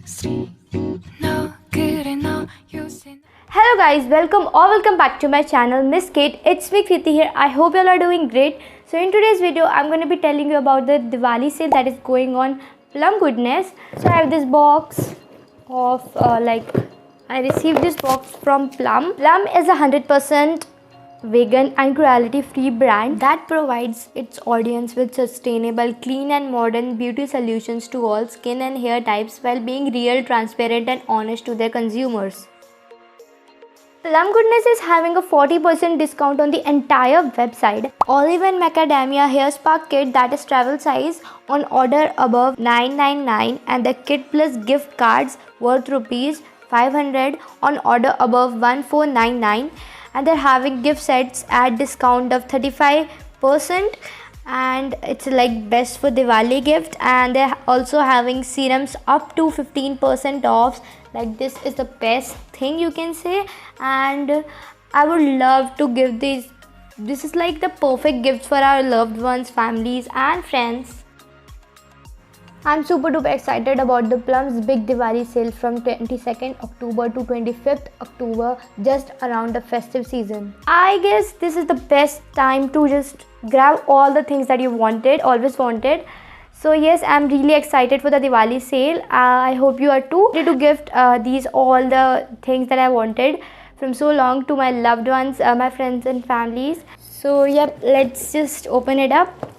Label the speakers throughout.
Speaker 1: Hello guys, welcome back to my channel Miss Kate. It's me Kriti here. I hope you all are doing great. So in today's video I'm going to be telling you about the Diwali sale that is going on Plum Goodness. So I have this box of I received this box from Plum. Plum is a 100% vegan and cruelty free brand that provides its audience with sustainable, clean and modern beauty solutions to all skin and hair types while being real, transparent and honest to their consumers. Plum Goodness is having a 40% discount on the entire website. Olive and Macadamia Hair Spa Kit that is travel size on order above 999 and the kit plus gift cards worth rupees 500 on order above 1499, and they're having gift sets at discount of 35%, and it's like best for Diwali gift, and they're also having serums up to 15% off. Like this is the best thing you can say, and I would love to give this is like the perfect gift for our loved ones, families and friends. I'm super duper excited about the Plum's big Diwali sale from 22nd October to 25th October, just around the festive season. I guess this is the best time to just grab all the things that you always wanted. So yes, I'm really excited for the Diwali sale. I hope you are too. Ready to gift all the things that I wanted from so long to my loved ones, my friends and families. So yep, let's just open it up.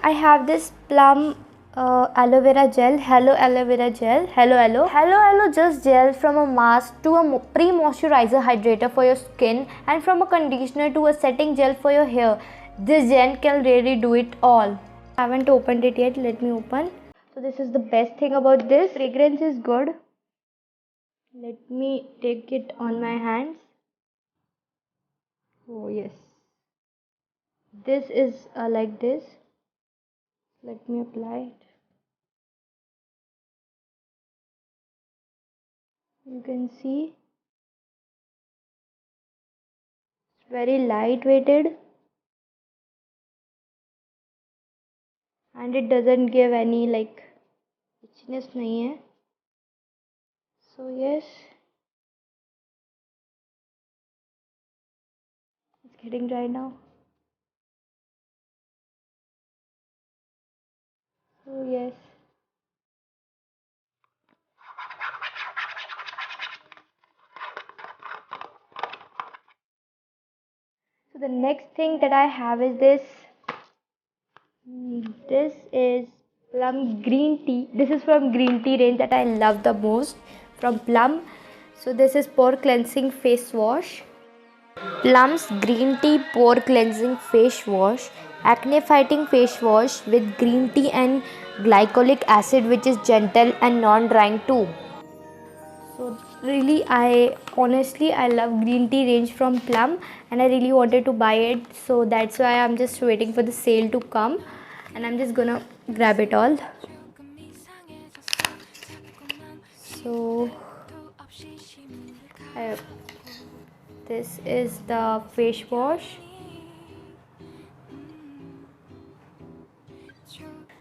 Speaker 1: I have this Plum aloe vera gel, hello aloe vera gel, hello just gel, from a mask to a pre-moisturizer hydrator for your skin, and from a conditioner to a setting gel for your hair. This gel can really do it all. I haven't opened it yet, let me open. So this is the best thing about this. Fragrance is good. Let me take it on my hands. Oh yes, this is like this. Let me apply it. You can see it's very light weighted and it doesn't give any like itchiness nahi hai. So yes, it's getting dry now. So yes. So the next thing that I have is this. This is Plum green tea. This is from green tea range that I love the most from Plum. So this is pore cleansing face wash. Plum's green tea pore cleansing face wash, acne fighting face wash with green tea and glycolic acid, which is gentle and non-drying too. So really, I love green tea range from Plum and I really wanted to buy it, so that's why I'm just waiting for the sale to come and I'm just gonna grab it all. So this is the face wash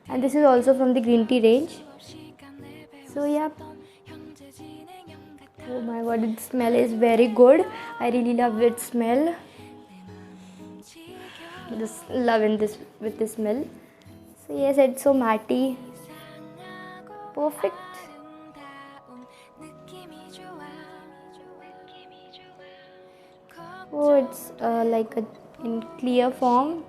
Speaker 1: and this is also from the green tea range. So yeah, oh my god, its smell is very good. I really love its smell. Just loving this with the smell. So yes, it's so matty, perfect. Oh, it's like in clear form.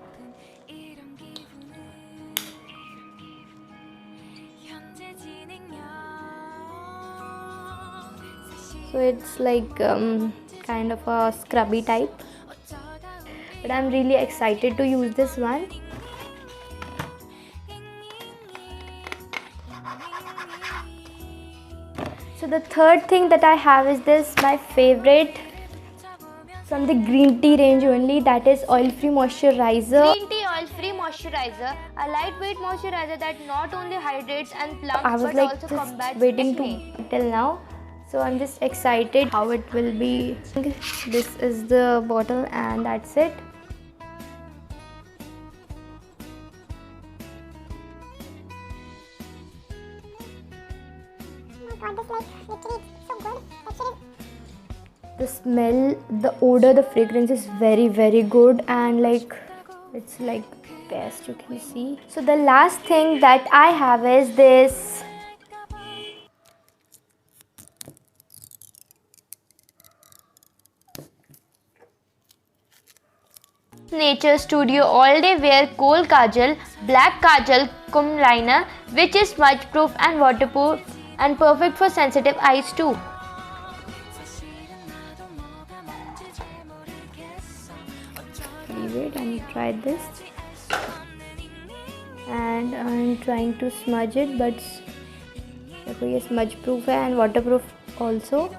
Speaker 1: So it's like kind of a scrubby type, but I'm really excited to use this one. So the third thing that I have is this, my favorite from the green tea range only, that is oil free moisturizer. Green tea oil free moisturizer, a lightweight moisturizer that not only hydrates and plumps but also combats waiting acne. Till now, so I'm just excited how it will be. This is the bottle and that's it.
Speaker 2: God, this like literally so good. Actually,
Speaker 1: the smell, the odor, the fragrance is very good, and like it's like best, you can see. So the last thing that I have is this Nature Studio All Day Wear Kohl Kajal Black Kajal Kum Liner, which is smudge proof and waterproof and perfect for sensitive eyes too. Wait, I try this, and I'm trying to smudge it, but it's smudge proof and waterproof also.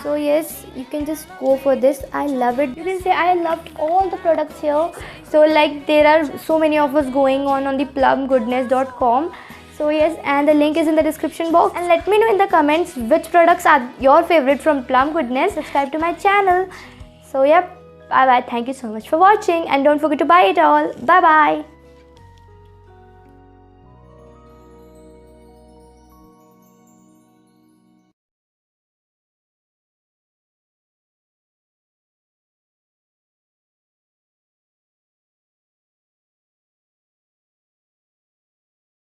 Speaker 1: So yes, you can just go for this. I love it. You can say I loved all the products here. So like there are so many offers going on the plumgoodness.com. So yes, and the link is in the description box. And let me know in the comments which products are your favorite from Plum Goodness. Subscribe to my channel. So yep, bye bye. Thank you so much for watching, and don't forget to buy it all. Bye bye.